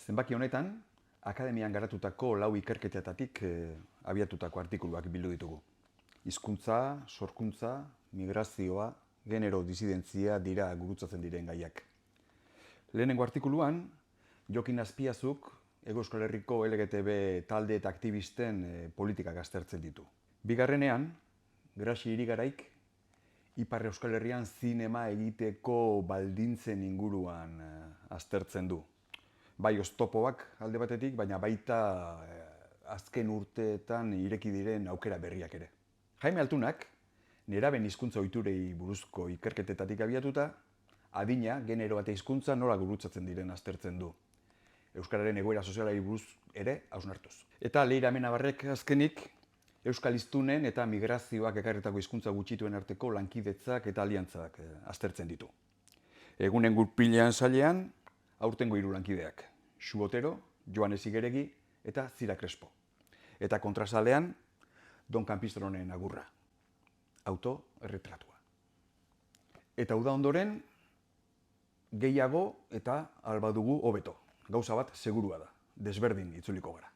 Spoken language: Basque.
Zenbaki honetan, akademian garatutako lau ikerketetatik abiatutako artikuluak bildu ditugu. Hizkuntza, sorkuntza, migrazioa, genero disidentzia dira gurutzatzen diren gaiak. Lehenengo artikuluan, Jokin Azpiazuk Hego Euskal Herriko LGTB talde eta aktivisten politikak aztertzen ditu. Bigarrenean, Graxi Irigaraik Ipar Euskal Herrian zinema egiteko baldintzen inguruan aztertzen du. Bai oztopoak alde batetik, baina baita azken urteetan ireki diren aukera berriak ere. Jaime Altunak, neraben hizkuntza ohiturei buruzko ikerketetatik abiatuta, adina, genero eta hizkuntza nola gurutzatzen diren aztertzen du. Euskararen egoera sozialari buruz ere hausnartuz. Eta Leira Amenabarrek azkenik, euskal hiztunen eta migrazioak ekarritako hizkuntza gutxituen arteko lankidetzak eta aliantzak aztertzen ditu. Egunen gurpilean sailean, aurtengo 3 lankideak, Xu Otero, Joanes Igeregi eta Zira Crespo. Eta kontrasalean, Don Campistronen agurra, auto-erretratua. Eta uda ondoren, gehiago eta alba dugu hobeto. Gauza bat segurua da, desberdin itzuliko gara.